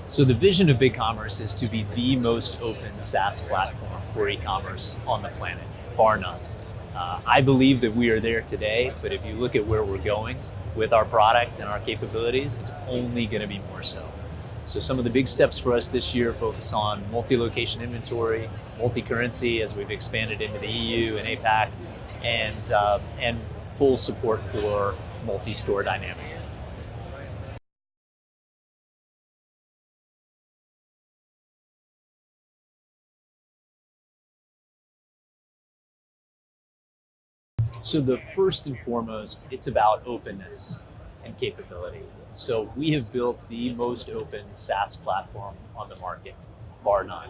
So the vision of BigCommerce is to be the most open SaaS platform for e-commerce on the planet, bar none. I believe that we are there today, but if you look at where we're going with our product and our capabilities, it's only going to be more so. So some of the big steps for us this year focus on multi-location inventory, multi-currency as we've expanded into the EU and APAC, and full support for multi-store dynamic. So the first and foremost, it's about openness and capability. So we have built the most open SaaS platform on the market, bar none.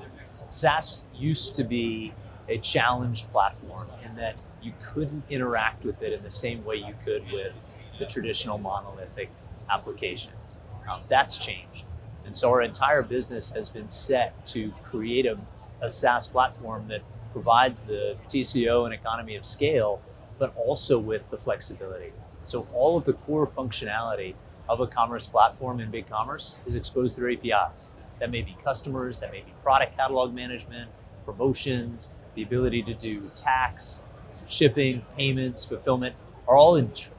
SaaS used to be a challenged platform in that you couldn't interact with it in the same way you could with the traditional monolithic applications. That's changed. And so our entire business has been set to create a SaaS platform that provides the TCO and economy of scale, but also with the flexibility. So all of the core functionality of a commerce platform in BigCommerce is exposed through APIs. That may be customers, that may be product catalog management, promotions, the ability to do tax, shipping, payments, fulfillment, are all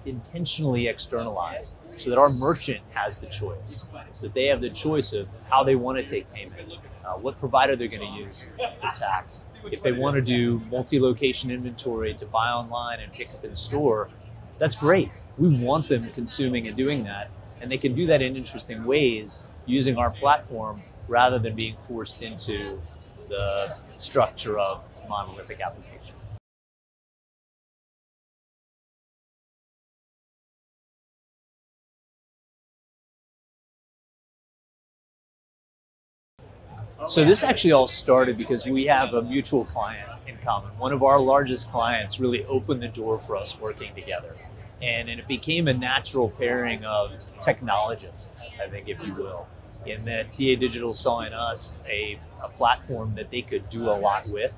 intentionally externalized so that our merchant has the choice, so that they have the choice of how they want to take payment, what provider they're going to use for tax. If they want to do multi-location inventory to buy online and pick up in store, that's great. We want them consuming and doing that, and they can do that in interesting ways using our platform rather than being forced into the structure of monolithic applications. So this actually all started because we have a mutual client in common. One of our largest clients really opened the door for us working together. And it became a natural pairing of technologists, I think, if you will, in that TA Digital saw in us a platform that they could do a lot with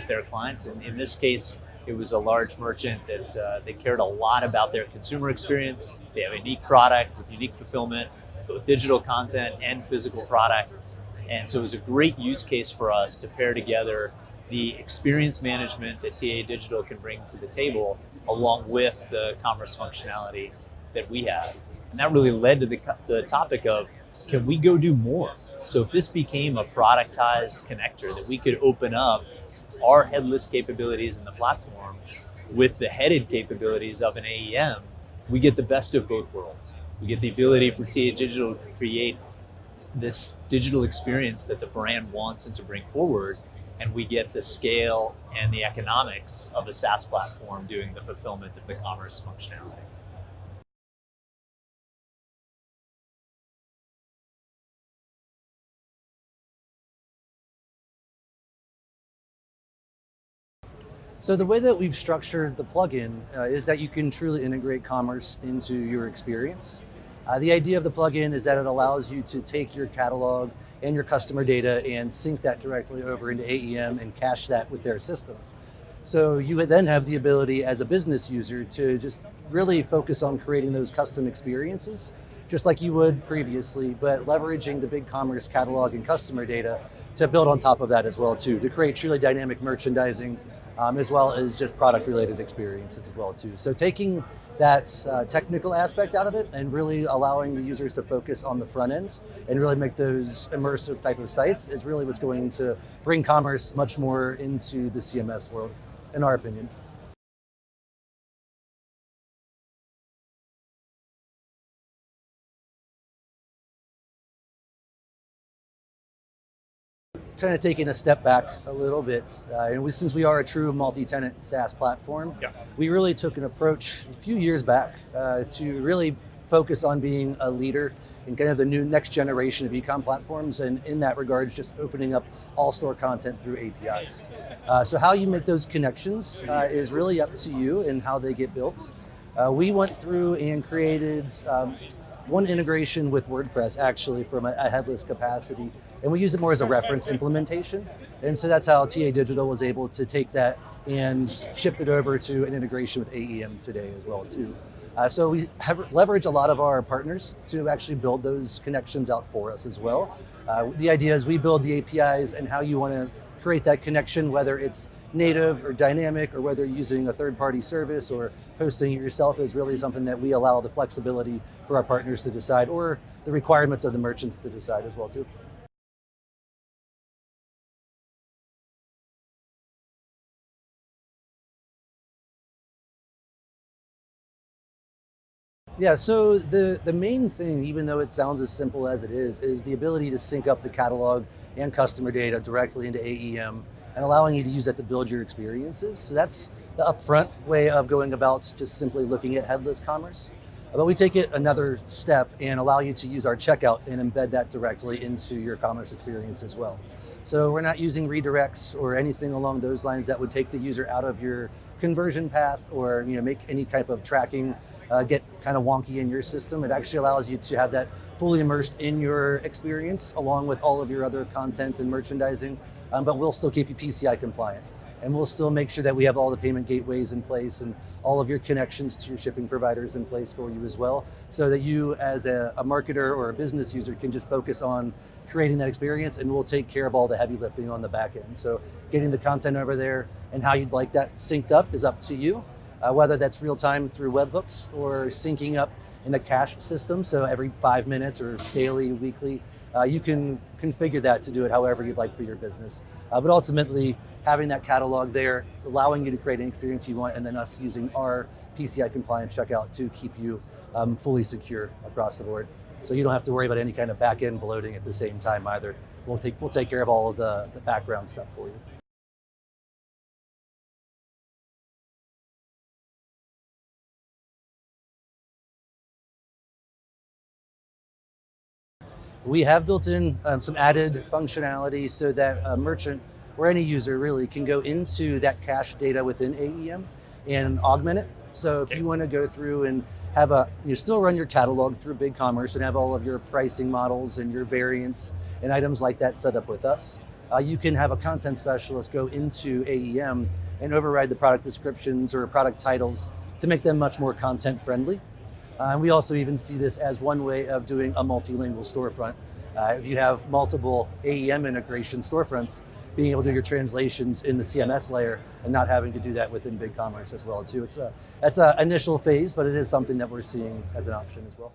their clients. And in this case, it was a large merchant that they cared a lot about their consumer experience. They have a unique product with unique fulfillment, both digital content and physical product. And so it was a great use case for us to pair together the experience management that TA Digital can bring to the table along with the commerce functionality that we have. And that really led to the topic of, can we go do more? So if this became a productized connector that we could open up our headless capabilities in the platform with the headed capabilities of an AEM, we get the best of both worlds. We get the ability for TA Digital to create this digital experience that the brand wants and to bring forward, and we get the scale and the economics of a SaaS platform doing the fulfillment of the commerce functionality. So the way that we've structured the plugin is that you can truly integrate commerce into your experience. The idea of the plugin is that it allows you to take your catalog and your customer data and sync that directly over into AEM and cache that with their system. So you would then have the ability as a business user to just really focus on creating those custom experiences, just like you would previously, but leveraging the BigCommerce catalog and customer data to build on top of that as well too, to create truly dynamic merchandising, as well as just product related experiences as well too. So taking that technical aspect out of it and really allowing the users to focus on the front ends and really make those immersive type of sites is really what's going to bring commerce much more into the CMS world, in our opinion. Kind of taking a step back a little bit, since we are a true multi-tenant SaaS platform, we really took an approach a few years back to really focus on being a leader in kind of the new next generation of e-com platforms, and in that regards, just opening up all store content through APIs. So how you make those connections is really up to you and how they get built. We went through and created one integration with WordPress actually from a headless capacity, and we use it more as a reference implementation. And so that's how TA Digital was able to take that and shift it over to an integration with AEM today as well too. So we have leverage a lot of our partners to actually build those connections out for us as well. The idea is we build the APIs and how you want to create that connection, whether it's native or dynamic or whether you're using a third-party service or hosting it yourself, is really something that we allow the flexibility for our partners to decide, or the requirements of the merchants to decide as well too. Yeah, so the main thing, even though it sounds as simple as it is the ability to sync up the catalog and customer data directly into AEM and allowing you to use that to build your experiences. So that's the upfront way of going about just simply looking at headless commerce. But we take it another step and allow you to use our checkout and embed that directly into your commerce experience as well. So we're not using redirects or anything along those lines that would take the user out of your conversion path or make any type of tracking get kind of wonky in your system. It actually allows you to have that fully immersed in your experience along with all of your other content and merchandising, but we'll still keep you PCI compliant. And we'll still make sure that we have all the payment gateways in place and all of your connections to your shipping providers in place for you as well, so that you as a marketer or a business user can just focus on creating that experience, and we'll take care of all the heavy lifting on the back end. So getting the content over there and how you'd like that synced up is up to you. Whether that's real time through webhooks or syncing up in a cache system, so every 5 minutes or daily, weekly, you can configure that to do it however you'd like for your business. But ultimately, having that catalog there, allowing you to create an experience you want, and then us using our PCI compliant checkout to keep you fully secure across the board. So you don't have to worry about any kind of back end bloating at the same time either. We'll take care of all of the background stuff for you. We have built in some added functionality so that a merchant or any user really can go into that cache data within AEM and augment it. So if you want to go through and have you still run your catalog through BigCommerce and have all of your pricing models and your variants and items like that set up with us, you can have a content specialist go into AEM and override the product descriptions or product titles to make them much more content friendly. And we also even see this as one way of doing a multilingual storefront. If you have multiple AEM integration storefronts, being able to do your translations in the CMS layer and not having to do that within BigCommerce as well too. That's an initial phase, but it is something that we're seeing as an option as well.